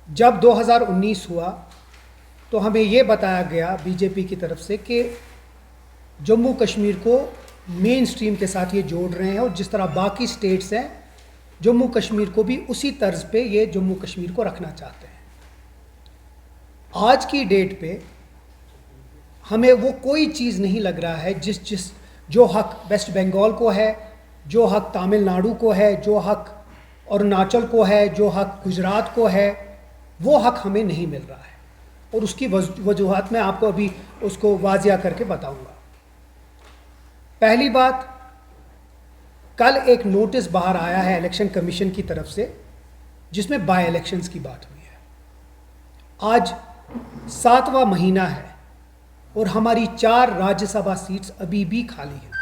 جب 2019 ہوا تو ہمیں یہ بتایا گیا بی جے پی کی طرف سے کہ جموں کشمیر کو مین سٹریم کے ساتھ یہ جوڑ رہے ہیں، اور جس طرح باقی سٹیٹس ہیں جموں کشمیر کو بھی اسی طرز پہ یہ جموں کشمیر کو رکھنا چاہتے ہیں۔ آج کی ڈیٹ پہ ہمیں وہ کوئی چیز نہیں لگ رہا ہے جو حق ویسٹ بنگال کو ہے، جو حق تامل ناڈو کو ہے، جو حق اروناچل کو ہے، جو حق گجرات کو ہے، وہ حق ہمیں نہیں مل رہا ہے، اور اس کی وجوہات میں آپ کو ابھی اس کو واضح کر کے بتاؤں گا۔ پہلی بات، کل ایک نوٹس باہر آیا ہے الیکشن کمیشن کی طرف سے جس میں بائی الیکشنز کی بات ہوئی ہے۔ آج 7واں مہینہ ہے اور ہماری 4 راجیہ سبھا سیٹس ابھی بھی خالی ہیں،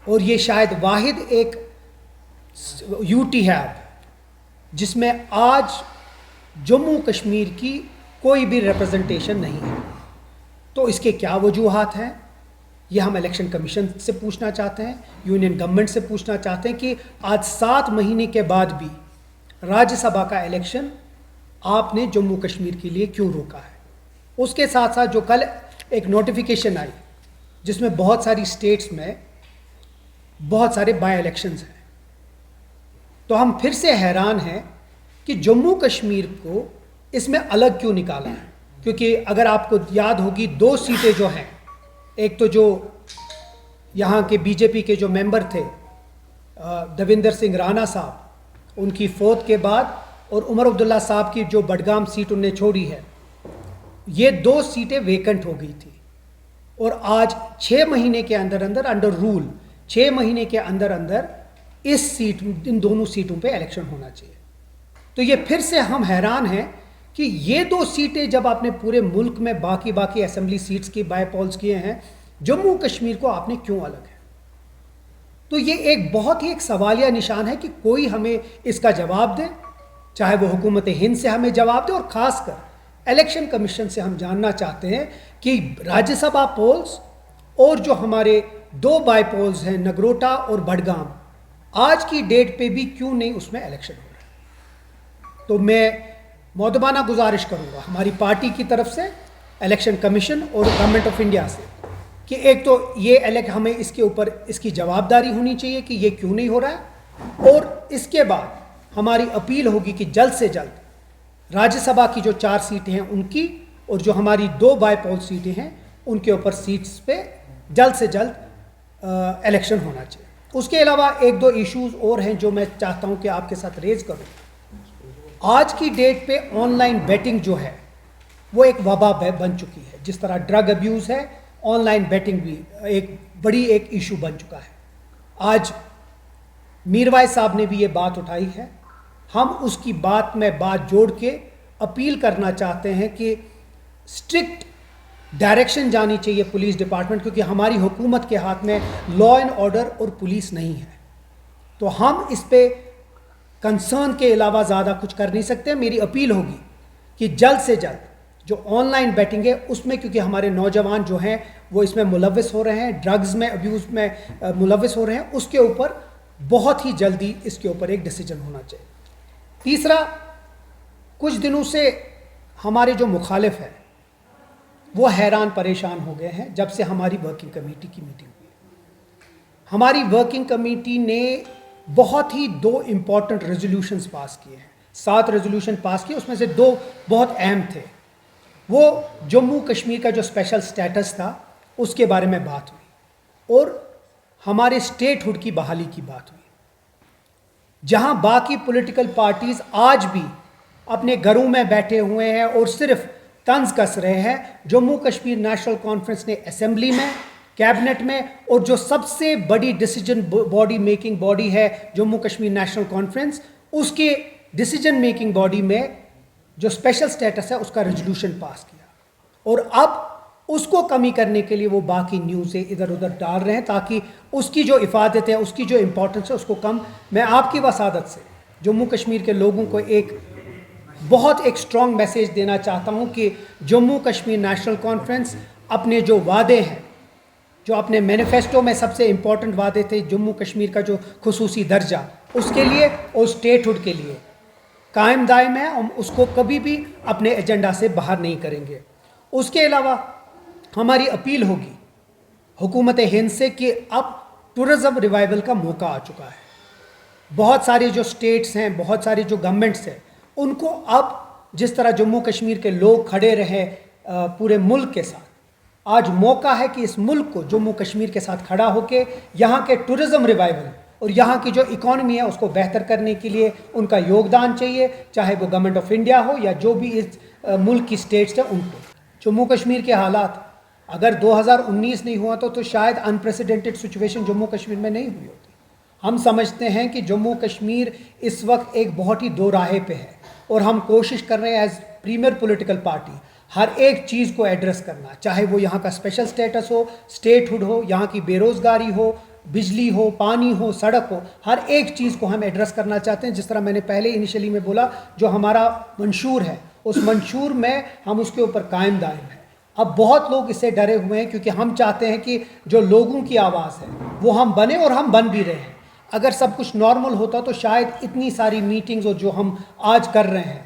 اور یہ شاید واحد ایک یو ٹی ہے جس میں آج جموں کشمیر کی کوئی بھی ریپرزنٹیشن نہیں ہے۔ تو اس کے کیا وجوہات ہیں، یہ ہم الیکشن کمیشن سے پوچھنا چاہتے ہیں، یونین گورنمنٹ سے پوچھنا چاہتے ہیں کہ آج 7 مہینے کے بعد بھی راجیہ سبھا کا الیکشن آپ نے جموں کشمیر کے لیے کیوں روکا ہے۔ اس کے ساتھ ساتھ جو کل ایک نوٹیفیکیشن آئی جس میں بہت ساری سٹیٹس میں بہت سارے بائی الیکشنز ہیں، تو ہم پھر سے حیران ہیں کہ جموں کشمیر کو اس میں الگ کیوں نکالا ہے۔ کیونکہ اگر آپ کو یاد ہوگی 2 سیٹیں جو ہیں، ایک تو جو یہاں کے بی جے پی کے جو ممبر تھے دویندر سنگھ رانا صاحب، ان کی فوت کے بعد، اور عمر عبداللہ صاحب کی جو بڈگام سیٹ انہیں چھوڑی ہے، یہ 2 سیٹیں ویکنٹ ہو گئی تھی، اور آج 6 مہینے کے اندر انڈر رول 6 مہینے کے اندر ان دونوں سیٹوں پہ الیکشن ہونا چاہیے۔ تو یہ پھر سے ہم حیران ہیں کہ یہ 2 سیٹیں جب آپ نے پورے ملک میں باقی اسمبلی سیٹس کی بائی پولز کیے ہیں، جموں کشمیر کو آپ نے کیوں الگ ہے؟ تو یہ ایک بہت ہی ایک سوالیہ نشان ہے کہ کوئی ہمیں اس کا جواب دے، چاہے وہ حکومت ہند سے ہمیں جواب دے، اور خاص کر الیکشن کمیشن سے ہم جاننا چاہتے ہیں کہ راجیہ سبھا پولز اور جو ہمارے 2 بائی پولز ہیں نگروٹا اور بڈگام، آج کی ڈیٹ پہ بھی کیوں نہیں اس میں الیکشن ہو رہا ہے۔ تو میں مؤدبانہ گزارش کروں گا ہماری پارٹی کی طرف سے الیکشن کمیشن اور گورنمنٹ آف انڈیا سے کہ ایک تو یہ ہمیں اس کے اوپر اس کی جواب داری ہونی چاہیے کہ یہ کیوں نہیں ہو رہا ہے، اور اس کے بعد ہماری اپیل ہوگی کہ جلد سے جلد راجیہ سبھا کی جو 4 سیٹیں ہیں ان کی، اور جو ہماری 2 بائی پول سیٹیں ہیں ان کے اوپر سیٹس پہ جلد سے جلد الیکشن ہونا چاہیے۔ اس کے علاوہ 1-2 ایشوز اور ہیں جو میں چاہتا ہوں کہ آپ کے ساتھ ریز کروں۔ آج کی ڈیٹ پہ آن لائن بیٹنگ جو ہے وہ ایک وبا بن چکی ہے، جس طرح ڈرگ ابیوز ہے، آن لائن بیٹنگ بھی ایک بڑی ایشو بن چکا ہے۔ آج میروائز صاحب نے بھی یہ بات اٹھائی ہے، ہم اس کی بات میں بات جوڑ کے اپیل کرنا چاہتے ہیں کہ اسٹرکٹ ڈائریکشن جانی چاہیے پولیس ڈپارٹمنٹ، کیونکہ ہماری حکومت کے ہاتھ میں لا اینڈ آرڈر اور پولیس نہیں ہے، تو ہم اس پہ کنسرن کے علاوہ زیادہ کچھ کر نہیں سکتے۔ میری اپیل ہوگی کہ جلد سے جلد جو آن لائن بیٹنگ ہے اس میں، کیونکہ ہمارے نوجوان جو ہیں وہ اس میں ملوث ہو رہے ہیں، ڈرگز میں ابیوز میں ملوث ہو رہے ہیں، اس کے اوپر بہت ہی جلدی اس کے اوپر ایک ڈیسیجن ہونا چاہیے۔ تیسرا، کچھ دنوں سے ہمارے جو مخالف ہیں وہ حیران پریشان ہو گئے ہیں جب سے ہماری ورکنگ کمیٹی کی میٹنگ ہوئی۔ ہماری ورکنگ کمیٹی نے بہت ہی 2 امپورٹنٹ ریزولوشنز پاس کیے ہیں، 7 ریزولوشن پاس کیے، اس میں سے 2 بہت اہم تھے۔ وہ جموں کشمیر کا جو اسپیشل سٹیٹس تھا اس کے بارے میں بات ہوئی، اور ہمارے اسٹیٹ ہوڈ کی بحالی کی بات ہوئی۔ جہاں باقی پولیٹیکل پارٹیز آج بھی اپنے گھروں میں بیٹھے ہوئے ہیں اور صرف طنز کس رہے ہیں، جموں کشمیر نیشنل کانفرنس نے اسمبلی میں، کیبنٹ میں، اور جو سب سے بڑی ڈیسیجن باڈی میکنگ باڈی ہے جموں کشمیر نیشنل کانفرنس، اس کے ڈیسیجن میکنگ باڈی میں جو اسپیشل سٹیٹس ہے اس کا ریزولوشن پاس کیا، اور اب اس کو کمی کرنے کے لیے وہ باقی نیوزیں ادھر ادھر ڈال رہے ہیں تاکہ اس کی جو افادت ہے، اس کی جو امپورٹنس ہے اس کو کم۔ میں آپ کی وسادت سے جموں کشمیر کے لوگوں کو ایک اسٹرانگ میسیج دینا چاہتا ہوں کہ جموں کشمیر نیشنل کانفرنس اپنے جو وعدے ہیں، جو اپنے مینیفیسٹو میں سب سے امپورٹنٹ وعدے تھے، جموں کشمیر کا جو خصوصی درجہ اس کے لیے اور اسٹیٹ ہوڈ کے لیے، قائم دائم ہے, ہم اس کو کبھی بھی اپنے ایجنڈا سے باہر نہیں کریں گے. اس کے علاوہ ہماری اپیل ہوگی حکومت ہند سے کہ اب ٹورزم ریوائول کا موقع آ چکا ہے. بہت سارے جو سٹیٹس ہیں, بہت ساری جو گورنمنٹس ہیں, ان کو اب جس طرح جموں کشمیر کے لوگ کھڑے رہے پورے ملک کے ساتھ, آج موقع ہے کہ اس ملک کو جموں کشمیر کے ساتھ کھڑا ہو کے یہاں کے ٹورزم ریوائول اور یہاں کی جو اکانومی ہے اس کو بہتر کرنے کے لیے ان کا یوگدان چاہیے, چاہے وہ گورنمنٹ آف انڈیا ہو یا جو بھی اس ملک کی سٹیٹس ہیں ان کو. جموں کشمیر کے حالات اگر 2019 نہیں ہوا تو شاید انپریسیڈنٹڈ سچویشن جموں کشمیر میں نہیں ہوئی ہوتی. ہم سمجھتے ہیں کہ جموں کشمیر اس وقت ایک بہت ہی دو راہے پہ ہے, اور ہم کوشش کر رہے ہیں ایز پریمیئر پولیٹیکل پارٹی ہر ایک چیز کو ایڈریس کرنا, چاہے وہ یہاں کا اسپیشل سٹیٹس ہو, اسٹیٹ ہوڈ ہو, یہاں کی بے روزگاری ہو, بجلی ہو, پانی ہو, سڑک ہو, ہر ایک چیز کو ہم ایڈریس کرنا چاہتے ہیں. جس طرح میں نے پہلے انیشلی میں بولا, جو ہمارا منشور ہے اس منشور میں ہم اس کے اوپر قائم دائم ہیں. اب بہت لوگ اس سے ڈرے ہوئے ہیں کیونکہ ہم چاہتے ہیں کہ جو لوگوں کی آواز ہے وہ ہم بنیں, اور ہم بن بھی رہے ہیں. اگر سب کچھ نارمل ہوتا تو شاید اتنی ساری میٹنگز اور جو ہم آج کر رہے ہیں,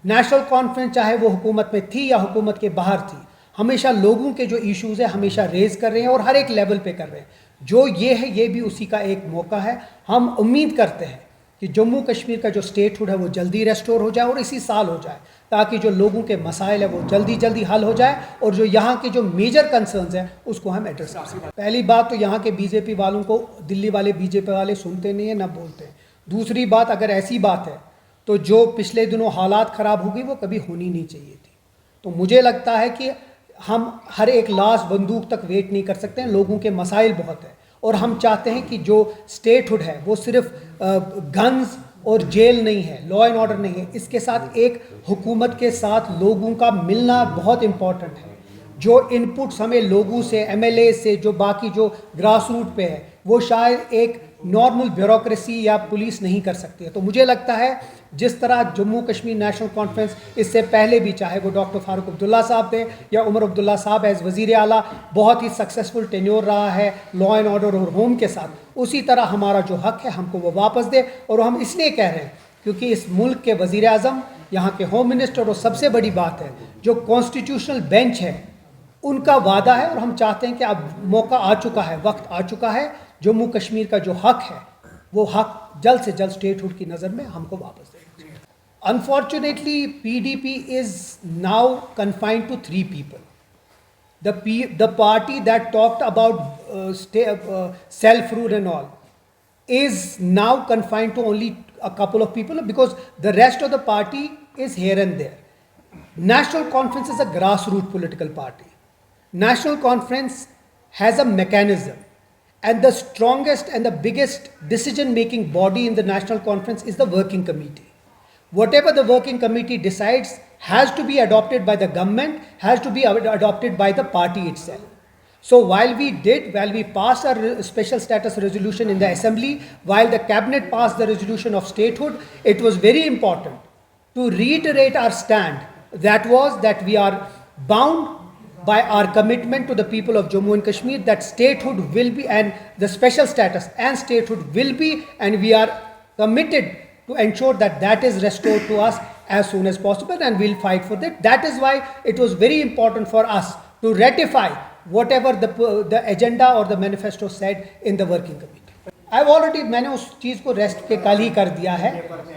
نیشنل کانفرنس چاہے وہ حکومت میں تھی یا حکومت کے باہر تھی, ہمیشہ لوگوں کے جو ایشوز ہیں ہمیشہ ریز کر رہے ہیں اور ہر ایک لیول پہ کر رہے ہیں. جو یہ ہے یہ بھی اسی کا ایک موقع ہے. ہم امید کرتے ہیں کہ جموں کشمیر کا جو اسٹیٹ ہوڈ ہے وہ جلدی ریسٹور ہو جائے اور اسی سال ہو جائے, تاکہ جو لوگوں کے مسائل ہیں وہ جلدی حل ہو جائے, اور جو یہاں کے جو میجر کنسرنز ہیں اس کو ہم ایڈریس کر سکیں. پہلی بات تو یہاں کے بی جے پی والوں کو دلی والے بی جے پی والے سنتے نہیں ہیں نہ بولتے ہیں. دوسری بات, اگر ایسی بات ہے تو جو پچھلے دنوں حالات خراب ہو گئی وہ کبھی ہونی نہیں چاہیے تھی. تو مجھے لگتا ہے کہ ہم ہر ایک لاش بندوق تک ویٹ نہیں کر سکتے ہیں. لوگوں کے مسائل بہت ہیں, اور ہم چاہتے ہیں کہ جو اسٹیٹ ہوڈ ہے وہ صرف گنز اور جیل نہیں ہے, لا اینڈ آرڈر نہیں ہے. اس کے ساتھ ایک حکومت کے ساتھ لوگوں کا ملنا بہت امپورٹنٹ ہے. جو ان پٹس ہمیں لوگوں سے, ایم ایل اے سے, جو باقی جو گراس روٹ پہ ہے, وہ شاید ایک نارمل بیوروکریسی یا پولیس نہیں کر سکتی ہے. تو مجھے لگتا ہے جس طرح جموں کشمیر نیشنل کانفرنس اس سے پہلے بھی, چاہے وہ ڈاکٹر فاروق عبداللہ صاحب تھے یا عمر عبداللہ صاحب ایز وزیر اعلیٰ, بہت ہی سکسیسفل ٹینیور رہا ہے لا اینڈ آرڈر اور ہوم کے ساتھ, اسی طرح ہمارا جو حق ہے ہم کو وہ واپس دے. اور ہم اس لیے کہہ رہے ہیں کیونکہ اس ملک کے وزیر اعظم, یہاں کے ہوم منسٹر, اور سب سے بڑی بات ہے جو کانسٹیٹیوشنل بینچ ہے ان کا وعدہ ہے, اور ہم چاہتے ہیں کہ اب موقع آ چکا ہے, وقت آ چکا ہے. جموں کشمیر کا جو حق ہے وہ حق جلد سے جلد اسٹیٹ ہوڈ کی نظر میں ہم کو واپس دیں. Unfortunately, PDP is now confined to 3 people. The party that talked about self-rule and all is now confined to only a couple of people, because the rest of the party is here and there. National Conference is a grassroots political party. National Conference has a mechanism, and the strongest and the biggest decision-making body in the National Conference is the Working Committee. Whatever the Working Committee decides has to be adopted by the government, has to be adopted by the party itself. So while we passed our special status resolution in the assembly, while the cabinet passed the resolution of statehood, it was very important to reiterate our stand. That was that we are bound by our commitment to the people of Jammu and Kashmir that statehood will be, and the special status and statehood will be, and we are committed to ensure that that is restored to us as soon as possible, and we'll fight for that. That is why it was very important for us to ratify whatever the agenda or the manifesto said in the working committee. میں نے اس چیز کو rest کے کل ہی کر دیا ہے.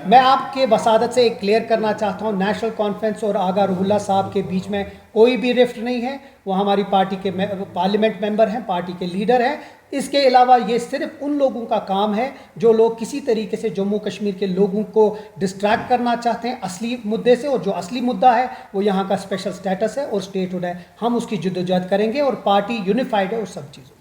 میں آپ کے وسادت سے ایک کلیئر کرنا چاہتا ہوں, نیشنل کانفرنس اور آغا روح اللہ صاحب کے بیچ میں کوئی بھی رفٹ نہیں ہے. وہ ہماری پارٹی کے پارلیمنٹ ممبر ہیں, پارٹی کے لیڈر ہیں. اس کے علاوہ یہ صرف ان لوگوں کا کام ہے جو لوگ کسی طریقے سے جموں کشمیر کے لوگوں کو ڈسٹریکٹ کرنا چاہتے ہیں اصلی مدعے سے, اور جو اصلی مدعا ہے وہ یہاں کا اسپیشل سٹیٹس ہے اور اسٹیٹ ہوڈ ہے. ہم اس کی جدوجہد کریں گے اور پارٹی یونیفائڈ ہے اس سب چیزوں.